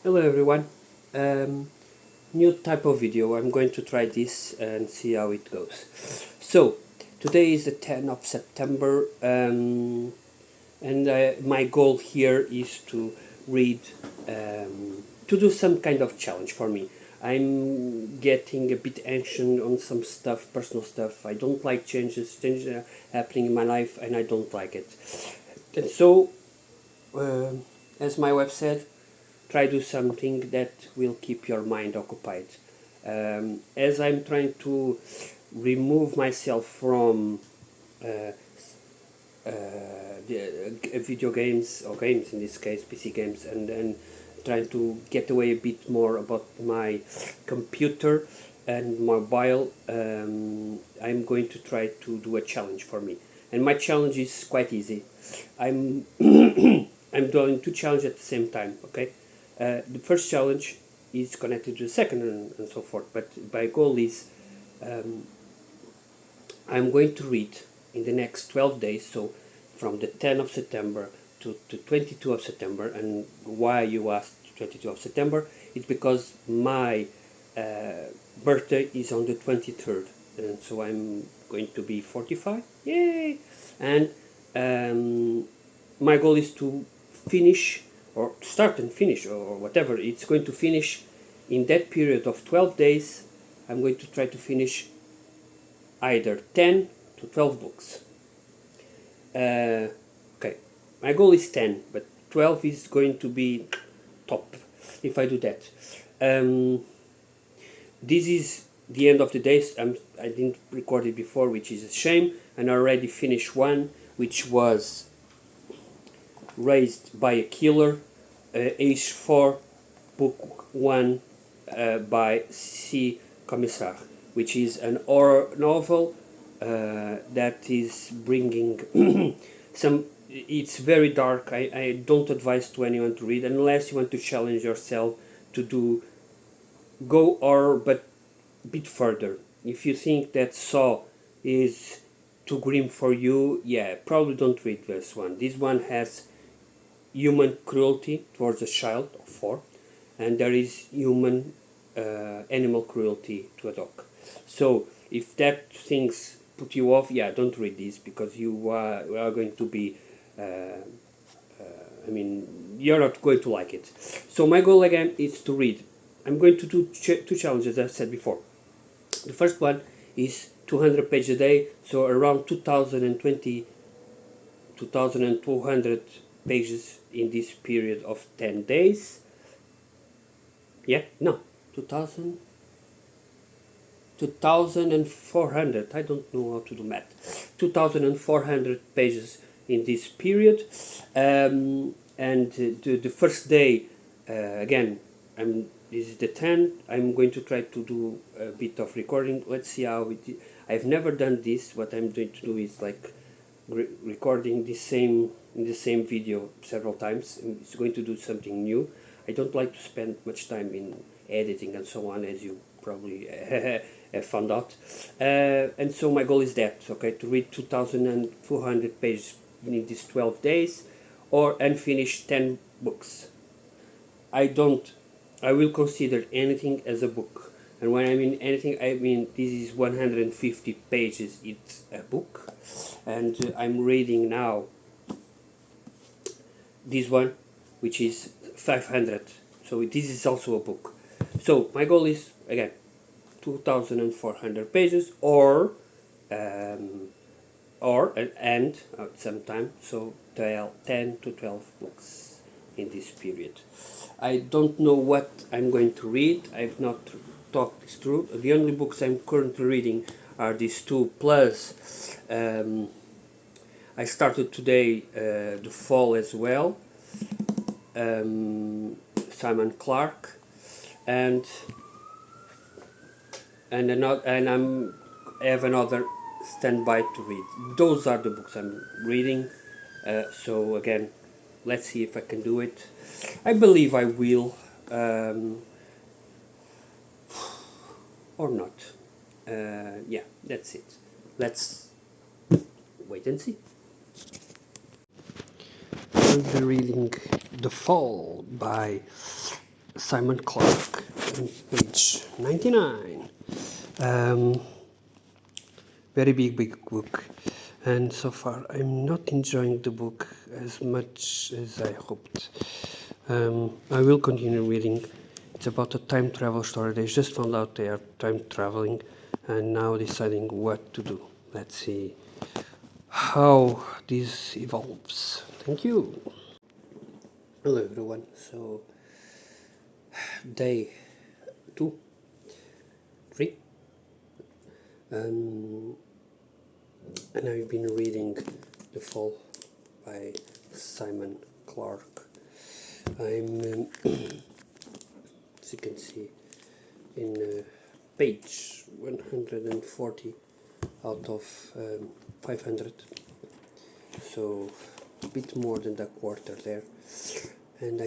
Hello everyone. Um, New type of video. I'm going to try this and see how it goes. So today is the 10th of September, and my goal here is to read, to do some kind of challenge for me. I'm getting a bit anxious on some stuff, personal stuff. I don't like changes are happening in my life, and I don't like it. And so, uh, as my wife said, try do something that will keep your mind occupied. As I'm trying to remove myself from uh, video games, or games in this case, PC games, and trying to get away a bit more about my computer and mobile, I'm going to try to do a challenge for me. And my challenge is quite easy. I'm I'm doing two challenges at the same time. Okay, the first challenge is connected to the second, and so forth. But my goal is I'm going to read in the next 12 days, so from the 10th of September to 22 of September. And why you asked 22 of September? It's because my birthday is on the 23rd, and so I'm going to be 45. Yay! And my goal is to finish, or start and finish, or whatever. It's going to finish in that period of 12 days. I'm going to try to finish either 10 to 12 books. Okay, my goal is 10, but 12 is going to be top if I do that. This is the end of the day. I didn't record it before, which is a shame, and I already finished one, which was Raised by a Killer, age 4, book 1, by C. Commissar, which is an horror novel that is bringing some. It's very dark. I don't advise to anyone to read unless you want to challenge yourself to go horror, but a bit further. If you think that Saw is too grim for you, yeah, probably don't read this one. This one has human cruelty towards a child of 4, and there is human animal cruelty to a dog. So if that things put you off, yeah, don't read this, because you are going to be you're not going to like it. So my goal again is to read. I'm going to do two challenges, as I said before. The first one is 200 pages a day, so around 2,200 pages in this period of 10 days. Yeah, no, 2,400. I don't know how to do math. 2,400 pages in this period. And the first day, again, this is the 10th. I'm going to try to do a bit of recording. Let's see how it is. I've never done this. What I'm going to do is like recording the same video several times. It's going to do something new. I don't like to spend much time in editing and so on, as you probably have found out. And so my goal is that, okay, to read 2,200 pages in these 12 days, and finish 10 books. I will consider anything as a book. And when I mean anything, I mean this is 150 pages, it's a book. And I'm reading now this one, which is 500. So this is also a book. So my goal is, again, 2,400 pages, or and sometime, so 10 to 12 books in this period. I don't know what I'm going to read. I've not talked this through. The only books I'm currently reading are these two, plus I started today The Fall as well, Simon Clarke, and I have another standby to read. Those are the books I'm reading. So again, let's see if I can do it. I believe I will, or not. Yeah, that's it. Let's wait and see. I'll be reading The Fall by Simon Clark, page 99. Very big book, and so far I'm not enjoying the book as much as I hoped. I will continue reading. It's about a time travel story. They just found out they are time traveling and now deciding what to do. Let's see how this evolves. Thank you. Hello everyone. So day 2, 3, and I've been reading The Fall by Simon Clark. I'm, as you can see, in page 140 out of 500, so a bit more than a quarter there, and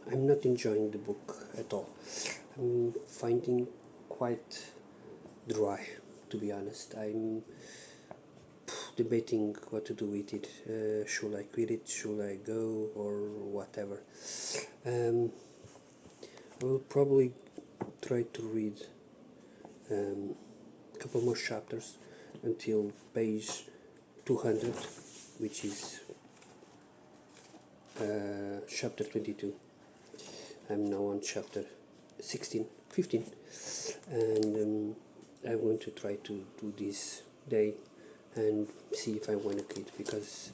I'm not enjoying the book at all. I'm finding quite dry, to be honest. I'm debating what to do with it. Should I quit it? Should I go? Or whatever. I will probably try to read a couple more chapters until page 200, which is chapter 22. I'm now on chapter 15, and I'm going to try to do this day and see if I want to quit, because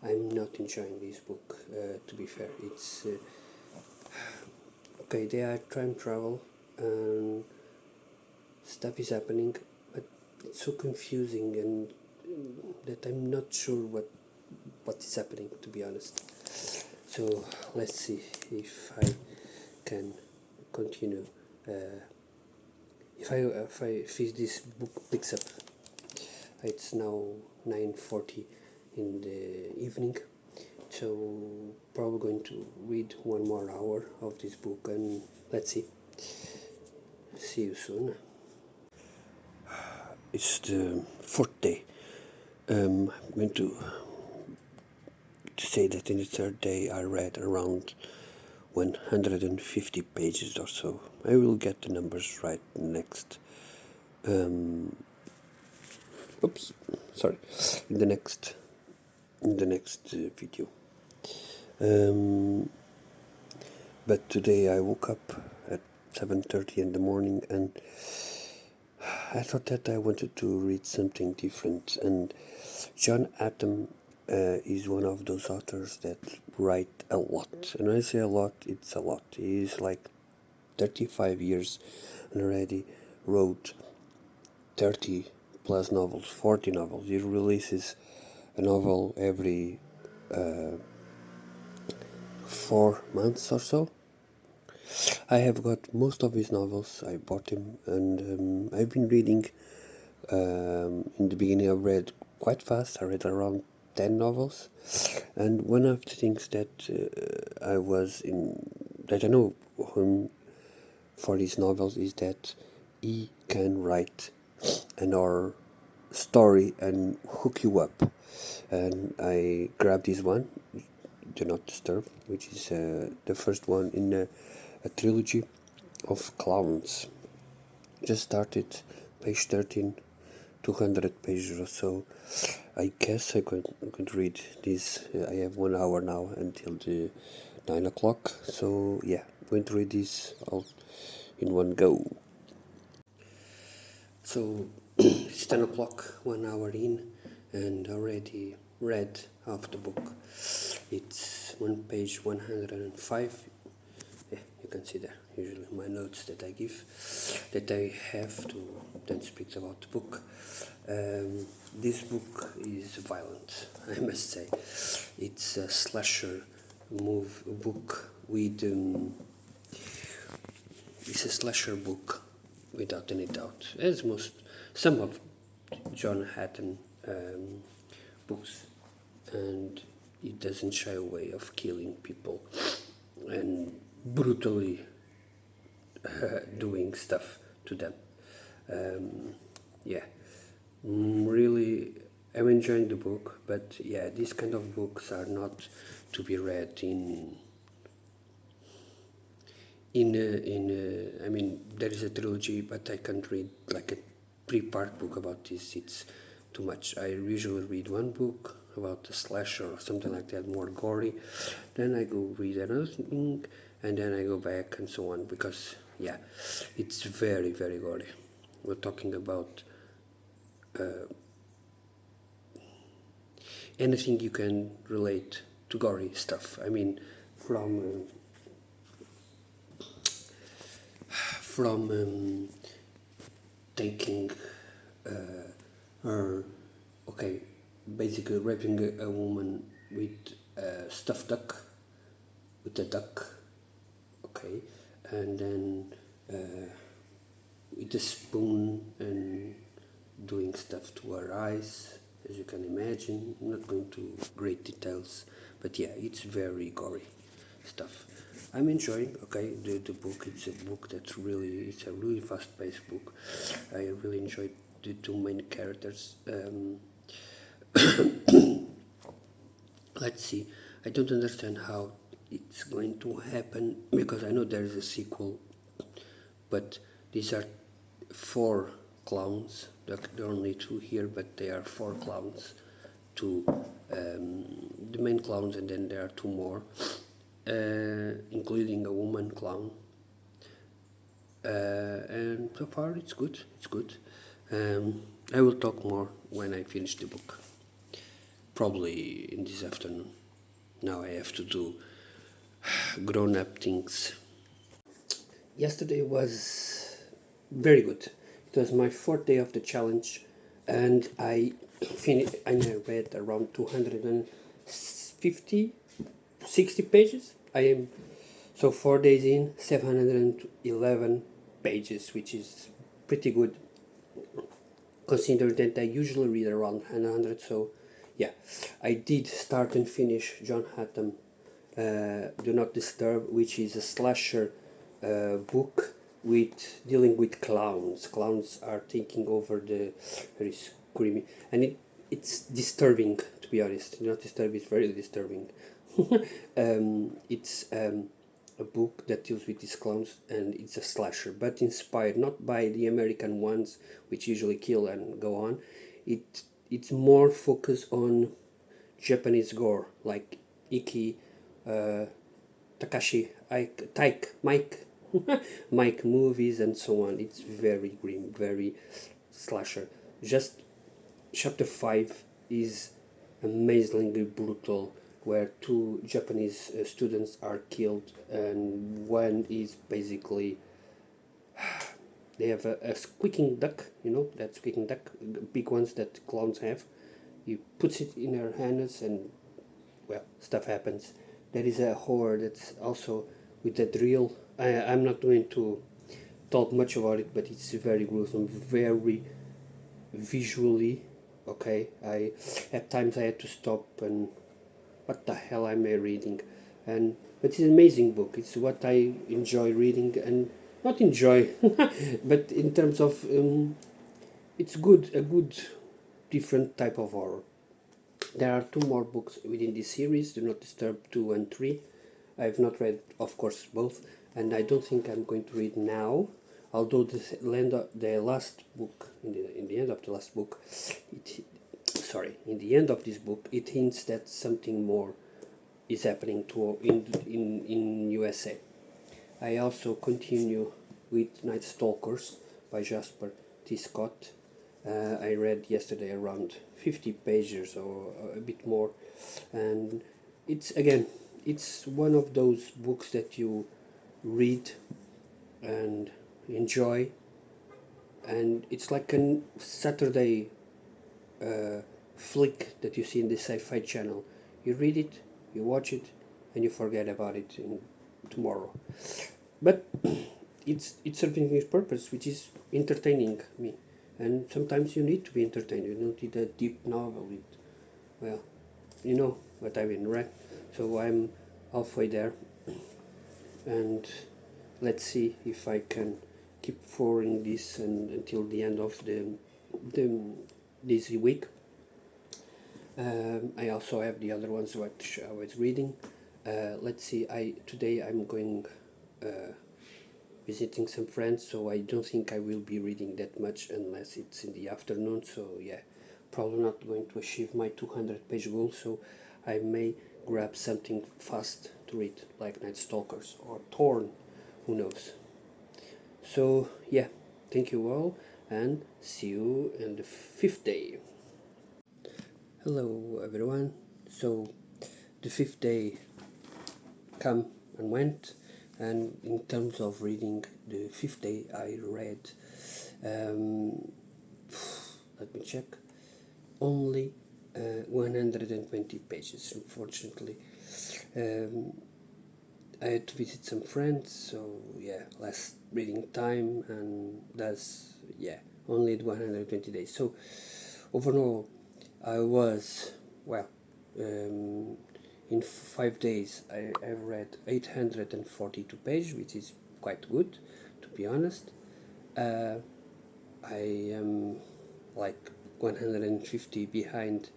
I'm not enjoying this book. To be fair, it's okay. They are time travel and stuff is happening, but it's so confusing and that I'm not sure what is happening, to be honest. So let's see if I can continue. If this book picks up. It's now 9:40 in the evening, so probably going to read one more hour of this book, and let's see. See you soon. It's the fourth day. I'm going to say that in the third day I read around 150 pages or so. I will get the numbers right next. Oops, sorry. In the next video. But today I woke up at 7:30 in the morning, and I thought that I wanted to read something different. And John Atom is one of those authors that write a lot. And when I say a lot, it's a lot. He's like 35 years and already wrote 30 plus novels, 40 novels. He releases a novel every 4 months or so. I have got most of his novels. I bought him, and I've been reading. In the beginning I read quite fast. I read around 10 novels, and one of the things that I know him for his novels is that he can write an horror story and hook you up. And I grabbed this one, Do Not Disturb, which is the first one in a trilogy of clowns. Just started, page 13, 200 pages or so. I guess I'm going to read this. I have 1 hour now until the 9 o'clock, so yeah, I'm going to read this all in one go. So it's 10 o'clock, 1 hour in, and already read half the book. It's on page 105. Yeah, you can see there, usually my notes that I give, that I have to, that speaks about the book. This book is violent, I must say. It's a slasher book with, it's a slasher book without any doubt, as some of John Hatton books, and it doesn't shy away of killing people and brutally doing stuff to them. Yeah, really, I'm enjoying the book, but yeah, these kind of books are not to be read in I mean, there is a trilogy, but I can't read like a three-part book about this. It's too much. I usually read one book about a slasher or something like that, more gory. Then I go read another thing, and then I go back and so on, because yeah, it's very, very gory. We're talking about anything you can relate to gory stuff. I mean, from taking her, okay, basically raping a woman with a stuffed duck, with a duck, okay, and then with a spoon and doing stuff to her eyes, as you can imagine. I'm not going to great details, but yeah, it's very gory stuff. I'm enjoying, okay, the book. It's a book that's really, it's a really fast-paced book. I really enjoyed the two main characters. Let's see. I don't understand how it's going to happen, because I know there is a sequel, but these are four clowns. There are only two here, but they are four clowns. Two, the main clowns, and then there are two more, including a woman clown. And so far it's good. It's good. I will talk more when I finish the book. Probably in this afternoon. Now I have to do grown-up things. Yesterday was very good. It was my fourth day of the challenge, and I finished. And I read around 250, 60 pages. I am so 4 days in, 711 pages, which is pretty good, considering that I usually read around 100. So, yeah, I did start and finish John Hatham, Do Not Disturb, which is a slasher book with dealing with clowns. Clowns are taking over the very screaming, and it's disturbing, to be honest. Do Not Disturb is very disturbing. It's a book that deals with these clowns, and it's a slasher, but inspired not by the American ones, which usually kill and go on. It's more focused on Japanese gore, like Iki, Takashi, Taik, Mike, Mike movies and so on. It's very grim, very slasher. Just chapter 5 is amazingly brutal, where two Japanese students are killed, and one is basically, they have a squeaking duck, you know, that squeaking duck, big ones that clowns have. He puts it in her hands, and well, stuff happens. There is a horror that's also with the drill. I'm not going to talk much about it, but it's very gruesome, very visually. Okay, I at times I had to stop and what the hell am I reading? And but it's an amazing book. It's what I enjoy reading, and not enjoy, but in terms of it's good, a good different type of horror. There are two more books within this series, Do Not Disturb 2 and 3. I have not read, of course, both, and I don't think I'm going to read now. Although the last book, in the end of the last book, in the end of this book, it hints that something more is happening in USA. I also continue with Night Stalkers by Jasper T. Scott. I read yesterday around 50 pages or a bit more, and it's one of those books that you read and enjoy, and it's like a Saturday flick that you see in the Sci-Fi Channel. You read it, you watch it, and you forget about it tomorrow. But it's serving its purpose, which is entertaining me. And sometimes you need to be entertained. You don't need a deep novel with, well, you know what I mean, right? So I'm halfway there, and let's see if I can keep following this until the end of the this week. I also have the other ones which I was reading. Let's see. Today I'm going visiting some friends, so I don't think I will be reading that much unless it's in the afternoon. So yeah, probably not going to achieve my 200-page goal, so I may grab something fast to read, like Night Stalkers or Torn, who knows. So yeah, thank you all, and see you in the 5th day. Hello everyone. So the 5th day come and went, and in terms of reading the 5th day, I read, let me check, only 120 pages, unfortunately. I had to visit some friends, so yeah, less reading time, and that's, yeah, only 120 days. So overall, I was, well, in 5 days I've read 842 pages, which is quite good, to be honest. I am like 150 behind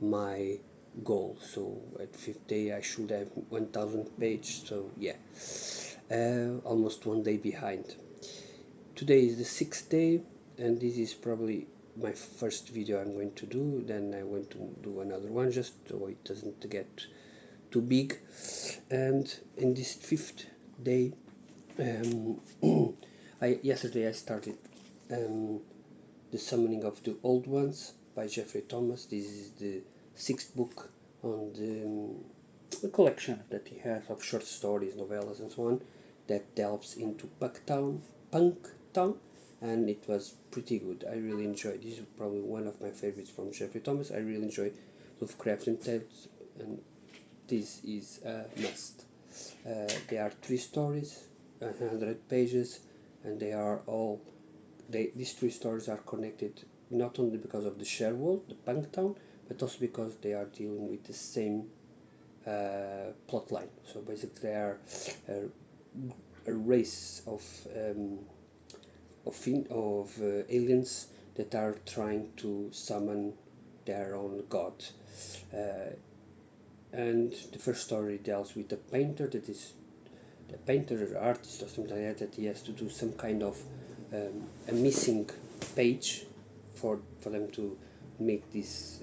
my goal, so at 5th day I should have 1000 pages, so yeah, almost 1 day behind. Today is the 6th day, and this is probably my first video I'm going to do. Then I want to do another one just so it doesn't get too big. And in this 5th day, yesterday I started The Summoning of the Old Ones by Jeffrey Thomas. This is the 6th book on the collection that he has of short stories, novellas, and so on, that delves into Punktown, and it was pretty good. I really enjoyed. This is probably one of my favorites from Jeffrey Thomas. I really enjoy Lovecraftian tales, and this is a must. There are 3 stories, 100 pages, and they are all. These 3 stories are connected not only because of the share world, the Punktown, but also because they are dealing with the same plot line. So basically, they are a race of aliens that are trying to summon their own god. And the first story deals with a painter that is a painter or artist or something like that he has to do some kind of a missing page for them to make this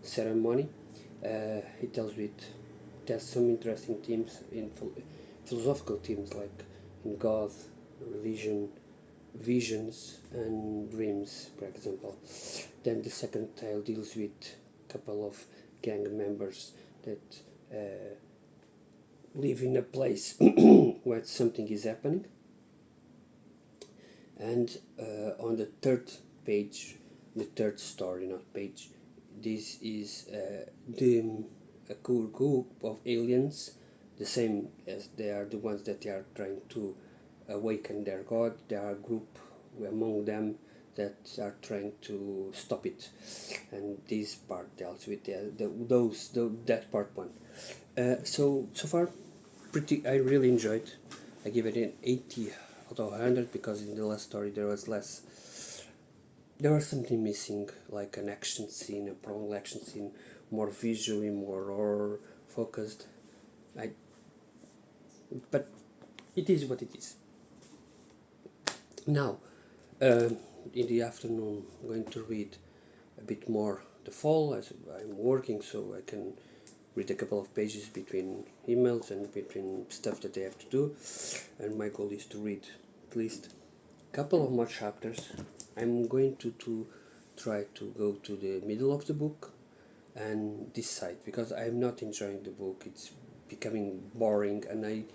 ceremony. It tells with there's some interesting themes in philosophical themes like in God, religion, visions, and dreams, for example. Then the second tale deals with a couple of gang members that live in a place where something is happening. And on the third page, the third story, not page, this is a cool group of aliens, the same as they are the ones that they are trying to awaken their god. There are a group among them that are trying to stop it, and this part deals with that part one. So far, pretty. I really enjoyed. I give it an 80 out of 100 because in the last story there was less. There was something missing, like an action scene, a prolonged action scene, more visually, more horror focused. But it is what it is. Now, in the afternoon, I'm going to read a bit more The Fall, as I'm working, so I can read a couple of pages between emails and between stuff that I have to do, and my goal is to read at least a couple of more chapters. I'm going to try to go to the middle of the book and decide, because I'm not enjoying the book. It's becoming boring, and I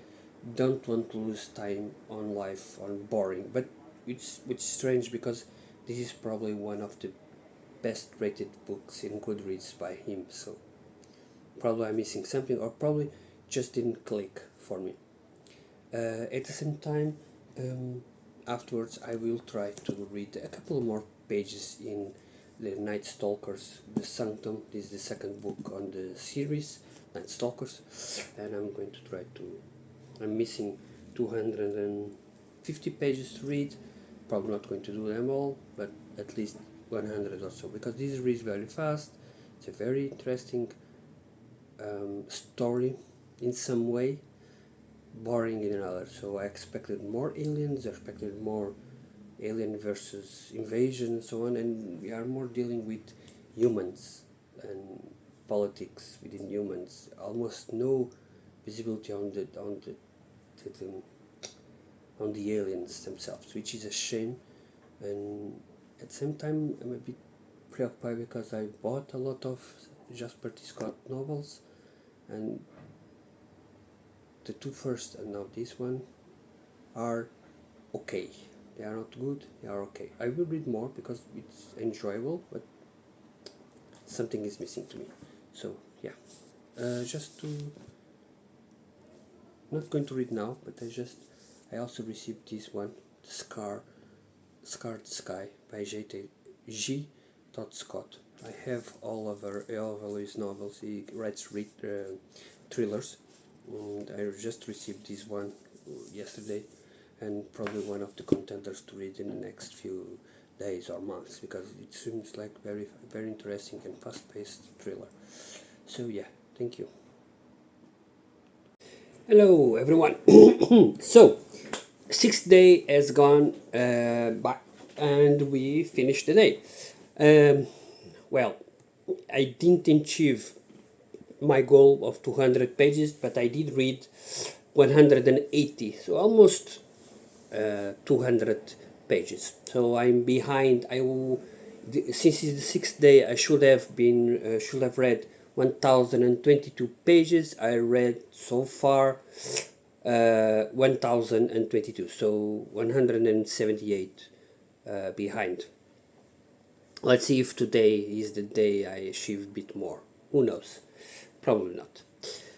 don't want to lose time on life on boring. But it's strange because this is probably one of the best rated books in Goodreads by him, so probably I'm missing something, or probably just didn't click for me. At the same time, afterwards I will try to read a couple more pages in the Night Stalkers, The Sanctum. This is the second book on the series, Night Stalkers, and I'm going to try to. I'm missing 250 pages to read. Probably not going to do them all, but at least 100 or so, because this reads very fast. It's a very interesting story in some way, boring in another. So I expected more aliens, I expected more alien versus invasion and so on, and we are more dealing with humans and politics within humans. Almost no visibility on the aliens themselves, which is a shame. And at the same time, I'm a bit preoccupied because I bought a lot of Jasper T. Scott novels, and the two first and now this one are okay. They are not good, they are okay. I will read more because it's enjoyable, but something is missing to me. So yeah, just to not going to read now, but I also received this one, Scarred Sky by G. Scott. I have all of his novels. He writes thrillers, and I just received this one yesterday, and probably one of the contenders to read in the next few days or months, because it seems like very interesting and fast-paced thriller. So yeah, thank you. Hello everyone. So, sixth day has gone by, and we finished the day. Um, well, I didn't achieve my goal of 200 pages, but I did read 180, so almost 200 pages. So I'm behind. Since it's the sixth day, I should have read 1022 pages. I read so far 1022, so 178 behind. Let's see if today is the day I achieve a bit more. Who knows? Probably not.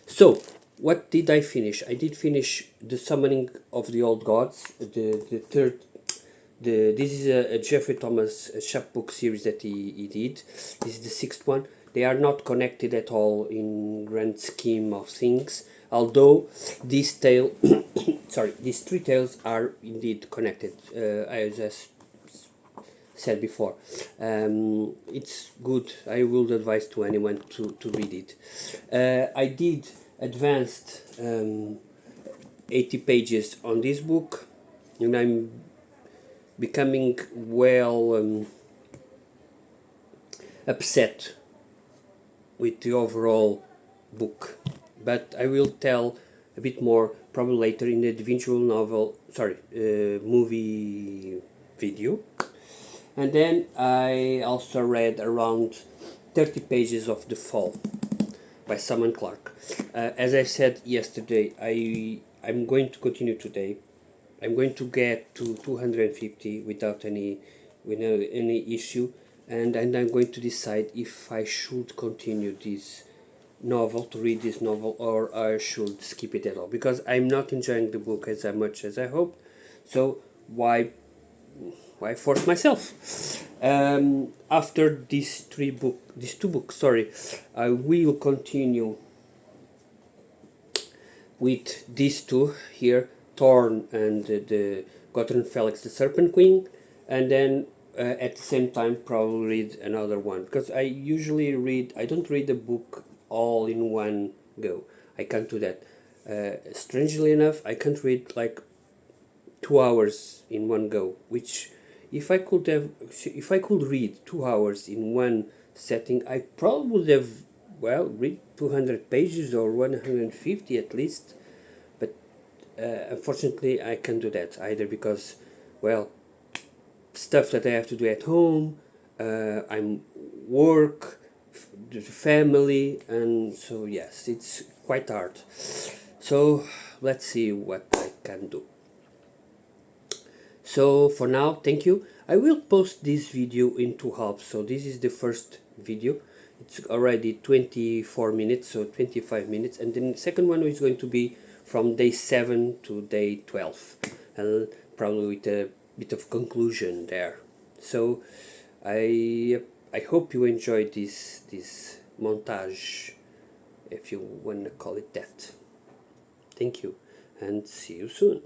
So, what did I finish? I did finish The Summoning of the Old Gods, the third. This is a Jeffrey Thomas chapbook series that he did. This is the sixth one. They are not connected at all in grand scheme of things, although these these three tales are indeed connected. I just said before. It's good. I would advise to anyone to read it. I did advanced 80 pages on this book, and I'm becoming upset with the overall book. But I will tell a bit more probably later in the visual movie video. And then I also read around 30 pages of The Fall by Simon Clark. As I said yesterday, I'm going to continue today. I'm going to get to 250 without any issue, and I'm going to decide if I should continue this novel, to read this novel, or I should skip it at all, because I'm not enjoying the book as much as I hoped. So why force myself? After these two books, I will continue with these two here, Thorn and the Gottern Felix the Serpent Queen, and then at the same time probably read another one, because I don't read the book all in one go. I can't do that. Strangely enough, I can't read like 2 hours in one go, which if I could read 2 hours in one setting, I probably would have read 200 pages or 150 at least. But unfortunately I can't do that either, because stuff that I have to do at home, I'm work, the family, and so yes, it's quite hard. So let's see what I can do. So for now, thank you. I will post this video in two halves. So this is the first video. It's already 24 minutes, so 25 minutes. And then the second one is going to be from day 7 to day 12. And probably with a bit of conclusion there. So I hope you enjoyed this montage, if you want to call it that. Thank you, and see you soon.